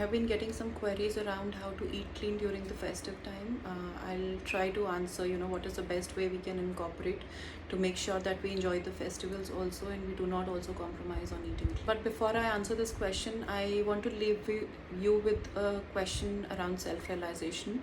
have been getting some queries around how to eat clean during the festive time. I'll try to answer, what is the best way we can incorporate to make sure that we enjoy the festivals also and we do not also compromise on eating. But before I answer this question, I want to leave you with a question around self-realization.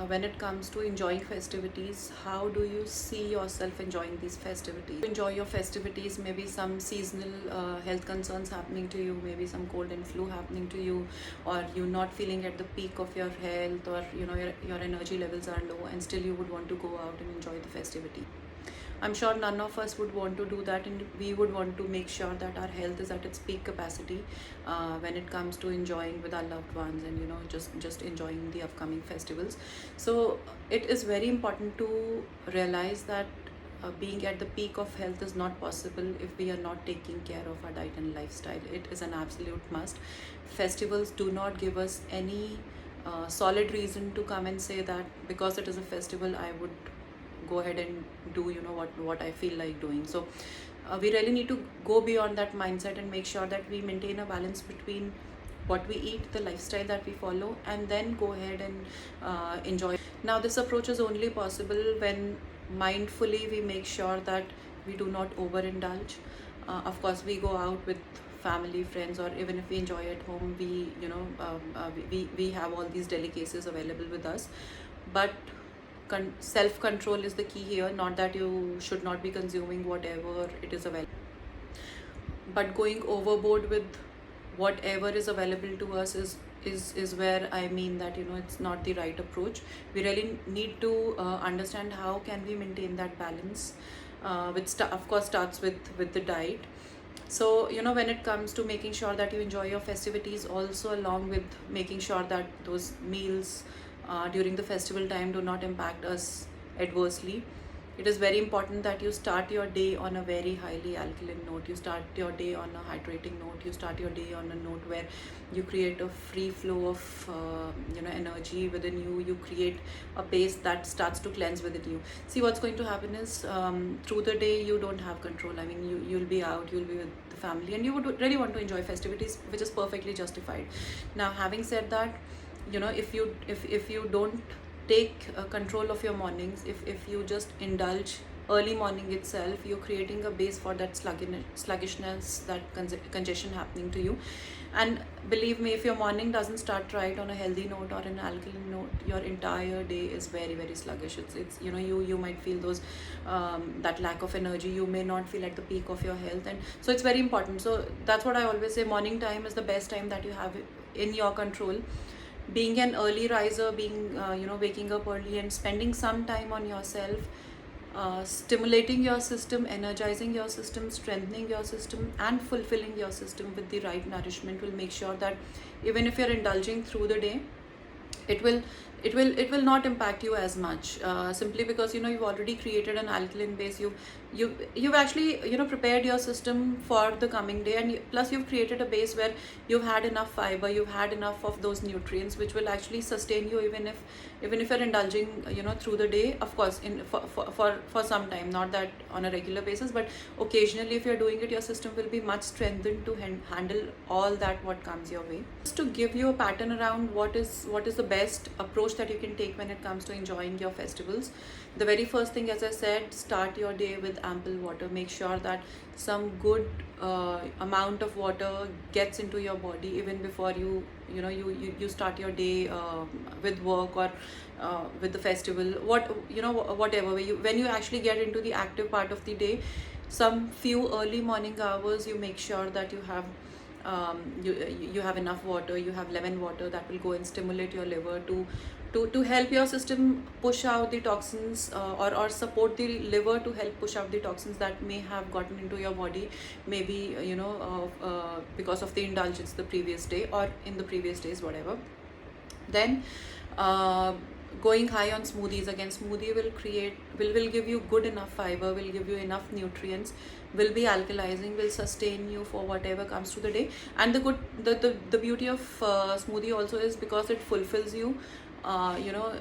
When it comes to enjoying festivities, how do you see yourself enjoying these festivities? Enjoy your festivities, maybe some seasonal health concerns happening to you, maybe some cold and flu happening to you, or you're not feeling at the peak of your health, or your energy levels are low and still you would want to go out and enjoy the festivity. I'm sure none of us would want to do that, and we would want to make sure that our health is at its peak capacity when it comes to enjoying with our loved ones and just enjoying the upcoming festivals. So it is very important to realize that being at the peak of health is not possible if we are not taking care of our diet and lifestyle. It is an absolute must. Festivals do not give us any solid reason to come and say that because it is a festival I would go ahead and do what I feel like doing. So we really need to go beyond that mindset and make sure that we maintain a balance between what we eat, the lifestyle that we follow, and then go ahead and enjoy. Now this approach is only possible when mindfully we make sure that we do not overindulge. Of course we go out with family, friends, or even if we enjoy at home, we have all these delicacies available with us, but self-control is the key here. Not that you should not be consuming whatever it is available, but going overboard with whatever is available to us is where I mean that it's not the right approach. We really need to understand how can we maintain that balance, which of course starts with the diet. So when it comes to making sure that you enjoy your festivities, also along with making sure that those meals during the festival time do not impact us adversely, it is very important that you start your day on a very highly alkaline note. You start your day on a hydrating note. You start your day on a note where you create a free flow of energy within you. You create a base that starts to cleanse within you. See, what's going to happen is through the day you don't have control. I mean, you'll be out, you'll be with the family, and you would really want to enjoy festivities, which is perfectly justified. Now, having said that, if you don't take control of your mornings, if you just indulge early morning itself, you're creating a base for that sluggishness, that congestion happening to you. And believe me, if your morning doesn't start right on a healthy note or an alkaline note, your entire day is very, very sluggish. It's you might feel those that lack of energy. You may not feel at the peak of your health, and so it's very important. So that's what I always say, morning time is the best time that you have in your control. Being an early riser, waking up early and spending some time on yourself, stimulating your system, energizing your system, strengthening your system, and fulfilling your system with the right nourishment will make sure that even if you're indulging through the day, it will not impact you as much, simply because you've already created an alkaline base. You've actually prepared your system for the coming day, and plus you've created a base where you've had enough fiber, you've had enough of those nutrients which will actually sustain you even if you're indulging through the day. Of course, for some time, not that on a regular basis, but occasionally if you're doing it, your system will be much strengthened to handle all that what comes your way. Just to give you a pattern around what is the best approach that you can take when it comes to enjoying your festivals. The very first thing, as I said, start your day with ample water. Make sure that some good amount of water gets into your body even before you start your day with work or with the festival, whatever. When you actually get into the active part of the day, some few early morning hours, you make sure that you have you have enough water. You have lemon water that will go and stimulate your liver to help your system push out the toxins, or support the liver to help push out the toxins that may have gotten into your body, maybe because of the indulgence the previous day or in the previous days, whatever. Then going high on smoothies. Again, smoothie will give you good enough fiber, will give you enough nutrients, will be alkalizing, will sustain you for whatever comes through the day. And the beauty of smoothie also is because it fulfills you.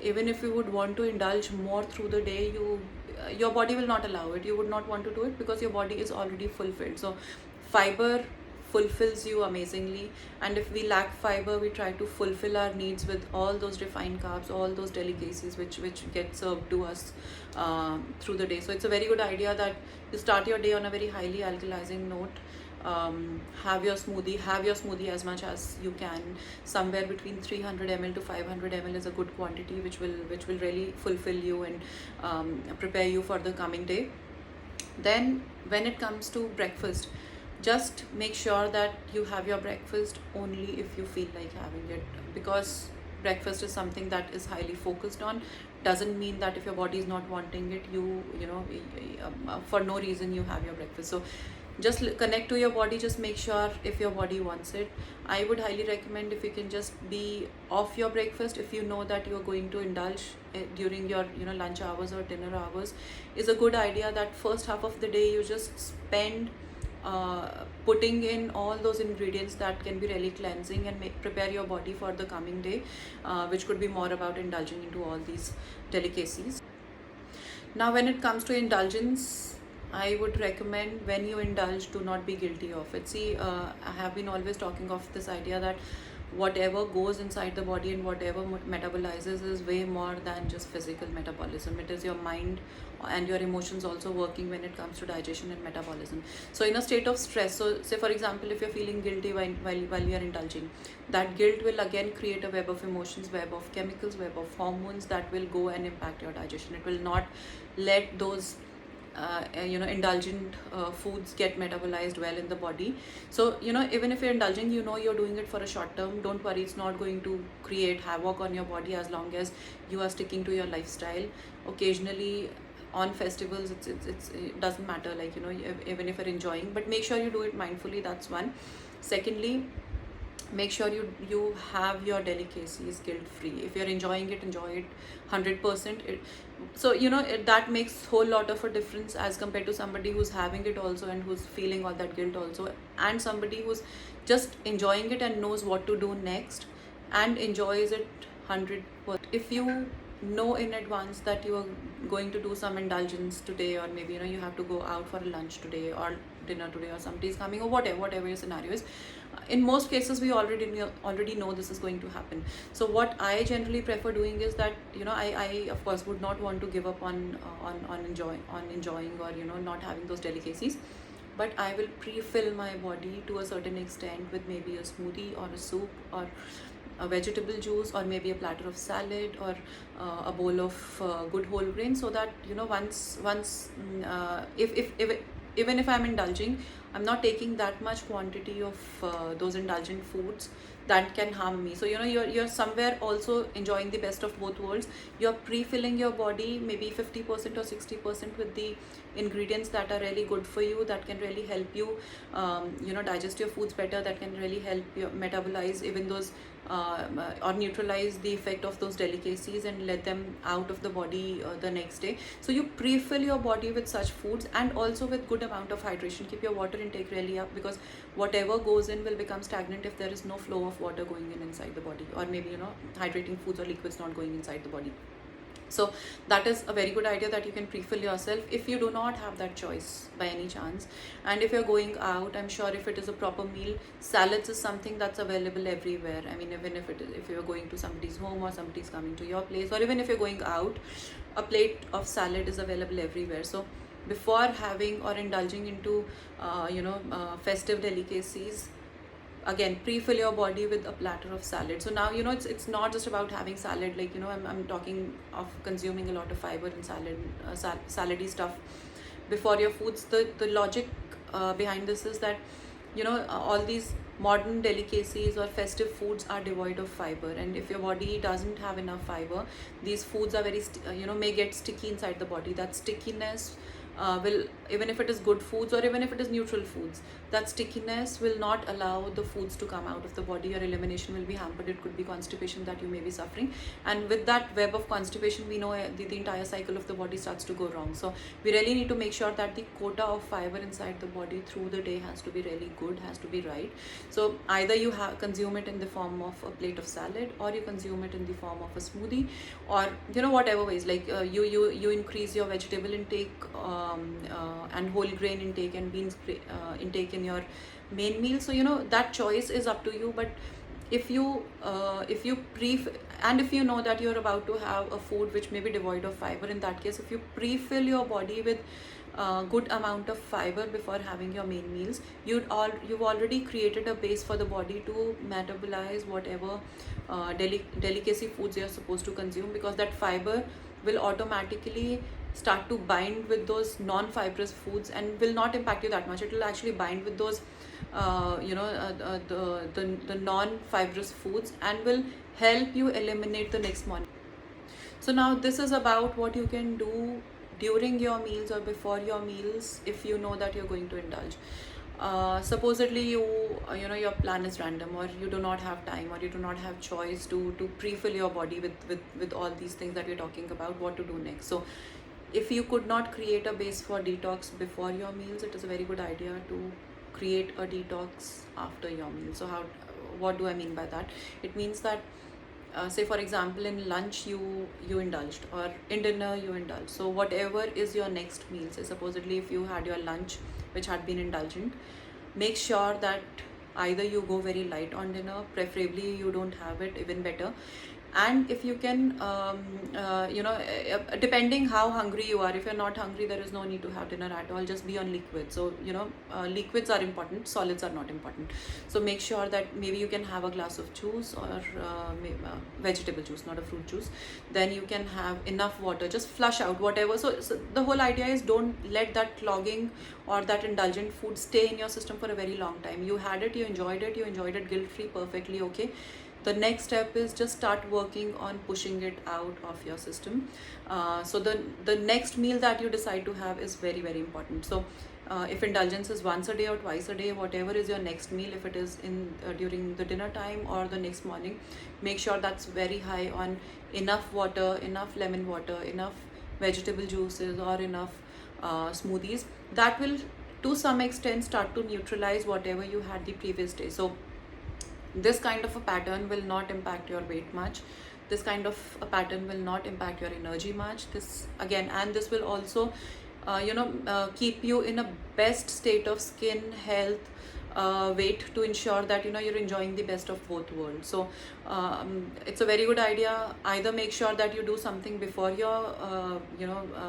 Even if you would want to indulge more through the day, your body will not allow it. You would not want to do it because your body is already fulfilled. So fiber fulfills you amazingly. And if we lack fiber, we try to fulfill our needs with all those refined carbs, all those delicacies which get served to us through the day. So it's a very good idea that you start your day on a very highly alkalizing note. Have your smoothie as much as you can. Somewhere between 300 ml to 500 ml is a good quantity, which will really fulfill you and prepare you for the coming day. Then when it comes to breakfast, just make sure that you have your breakfast only if you feel like having it, because breakfast is something that is highly focused on. Doesn't mean that if your body is not wanting it, you know for no reason you have your breakfast. So just connect to your body. Just make sure if your body wants it. I would highly recommend if you can just be off your breakfast. If you know that you are going to indulge during your lunch hours or dinner hours, is a good idea that first half of the day you just spend putting in all those ingredients that can be really cleansing and prepare your body for the coming day, which could be more about indulging into all these delicacies. Now when it comes to indulgence, I would recommend, when you indulge, do not be guilty of it. See, I have been always talking of this idea that whatever goes inside the body and whatever metabolizes is way more than just physical metabolism. It is your mind and your emotions also working when it comes to digestion and metabolism. So in a state of stress, so say for example, if you're feeling guilty while you're indulging, that guilt will again create a web of emotions, web of chemicals, web of hormones that will go and impact your digestion. It will not let those indulgent foods get metabolized well in the body. So even if you're indulging, you're doing it for a short term, don't worry, it's not going to create havoc on your body as long as you are sticking to your lifestyle. Occasionally on festivals, it doesn't matter, like even if you're enjoying, but make sure you do it mindfully. That's one. Secondly, make sure you have your delicacies guilt free. If you're enjoying it, enjoy it 100%. So that makes whole lot of a difference as compared to somebody who's having it also and who's feeling all that guilt also, and somebody who's just enjoying it and knows what to do next and enjoys it 100%. If you know in advance that you are going to do some indulgence today, or maybe you have to go out for a lunch today or dinner today, or somebody's coming, or whatever your scenario is, in most cases we already know this is going to happen. So what I generally prefer doing is that I of course would not want to give up on enjoying or not having those delicacies, but I will pre-fill my body to a certain extent with maybe a smoothie or a soup or a vegetable juice, or maybe a platter of salad, or a bowl of good whole grain, so that if even if I'm indulging, I'm not taking that much quantity of those indulgent foods that can harm me. So you're somewhere also enjoying the best of both worlds. You're pre-filling your body maybe 50% or 60% with the ingredients that are really good for you, that can really help you digest your foods better, that can really help you metabolize even those or neutralize the effect of those delicacies and let them out of the body the next day. So you pre-fill your body with such foods, and also with good amount of hydration. Keep your water intake really up, because whatever goes in will become stagnant if there is no flow of water going in inside the body, or maybe hydrating foods or liquids not going inside the body. So that is a very good idea, that you can pre-fill yourself if you do not have that choice by any chance. And if you're going out, I'm sure if it is a proper meal, salads is something that's available everywhere. I mean, even if you're going to somebody's home, or somebody's coming to your place, or even if you're going out, a plate of salad is available everywhere. So before having or indulging into festive delicacies, again, pre-fill your body with a platter of salad. So now it's not just about having salad, like I'm talking of consuming a lot of fiber and salady stuff before your foods. The logic behind this is that all these modern delicacies or festive foods are devoid of fiber, and if your body doesn't have enough fiber, these foods are very may get sticky inside the body. That stickiness will, even if it is good foods or even if it is neutral foods, that stickiness will not allow the foods to come out of the body. Your elimination will be hampered. It could be constipation that you may be suffering, and with that web of constipation, we know the entire cycle of the body starts to go wrong. So we really need to make sure that the quota of fiber inside the body through the day has to be really good, has to be right. So either you consume it in the form of a plate of salad, or you consume it in the form of a smoothie, or whatever ways, like you increase your vegetable intake and whole grain intake and beans intake in your main meal. So that choice is up to you. But if you and if you know that you're about to have a food which may be devoid of fiber, in that case, if you pre-fill your body with good amount of fiber before having your main meals, you've already created a base for the body to metabolize whatever delicacy foods you're supposed to consume, because that fiber will automatically start to bind with those non-fibrous foods and will not impact you that much. It will actually bind with those the non-fibrous foods and will help you eliminate the next morning. So now this is about what you can do during your meals or before your meals if you know that you're going to indulge. Supposedly your plan is random, or you do not have time, or you do not have choice to pre-fill your body with all these things that we're talking about. What to do next? So if you could not create a base for detox before your meals, it is a very good idea to create a detox after your meal. So what do I mean by that? It means that say for example in lunch you indulged, or in dinner you indulged. So whatever is your next meal, say supposedly if you had your lunch which had been indulgent, make sure that either you go very light on dinner, preferably you don't have it, even better. And if you can depending how hungry you are, if you're not hungry, there is no need to have dinner at all, just be on liquid. So liquids are important, solids are not important. So make sure that maybe you can have a glass of juice, or vegetable juice, not a fruit juice. Then you can have enough water, just flush out whatever. So the whole idea is, don't let that clogging or that indulgent food stay in your system for a very long time. You had it, you enjoyed it guilt free, perfectly okay. The next step is just start working on pushing it out of your system. So the next meal that you decide to have is very, very important. So if indulgence is once a day or twice a day, whatever is your next meal, if it is in during the dinner time or the next morning, make sure that's very high on enough water, enough lemon water, enough vegetable juices, or enough smoothies. That will to some extent start to neutralize whatever you had the previous day. So this kind of a pattern will not impact your weight much. This kind of a pattern will not impact your energy much. This again, and this will also keep you in a best state of skin health, weight, to ensure that you're enjoying the best of both worlds. So it's a very good idea. Either make sure that you do something before your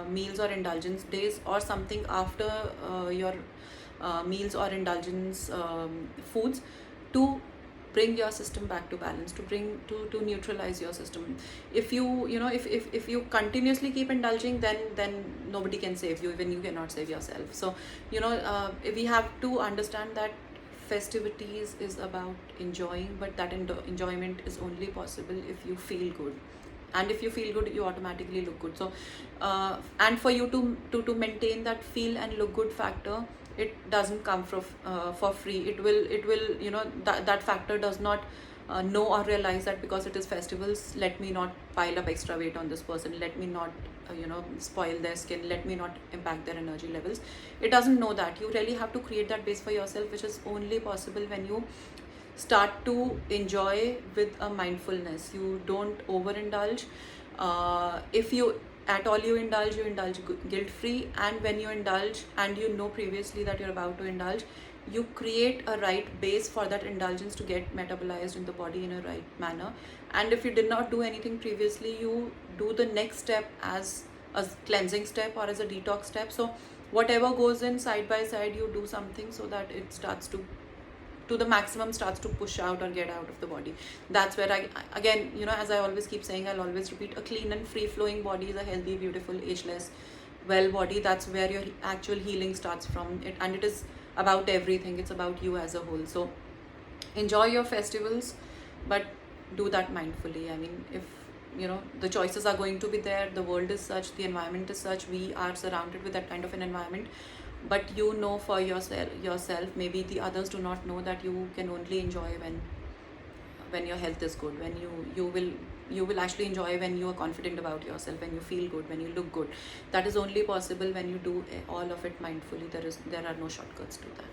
meals or indulgence days, or something after your meals or indulgence foods, to bring your system back to balance, to neutralize your system. If if you continuously keep indulging, then nobody can save you, even you cannot save yourself. So we have to understand that festivities is about enjoying, but that enjoyment is only possible if you feel good. And if you feel good, you automatically look good. So and for you to maintain that feel and look good factor, it doesn't come for free. It will that factor does not know or realize that because it is festivals, let me not pile up extra weight on this person, let me not spoil their skin, let me not impact their energy levels. It doesn't know that. You really have to create that base for yourself, which is only possible when you start to enjoy with a mindfulness. You don't overindulge. If you at all you indulge guilt free. And when you indulge and you know previously that you're about to indulge, you create a right base for that indulgence to get metabolized in the body in a right manner. And if you did not do anything previously, you do the next step as a cleansing step or as a detox step. So whatever goes in, side by side you do something, so that it starts to the maximum, starts to push out or get out of the body. That's where I again, as I always keep saying, I'll always repeat, a clean and free flowing body is a healthy, beautiful, ageless, well body. That's where your actual healing starts from. It, and it is about everything. It's about you as a whole. So enjoy your festivals, but do that mindfully. I mean, if the choices are going to be there, the world is such, the environment is such, we are surrounded with that kind of an environment. But for yourself, maybe the others do not know that you can only enjoy when your health is good, when you will actually enjoy when you are confident about yourself, when you feel good, when you look good. That is only possible when you do all of it mindfully. There are no shortcuts to that.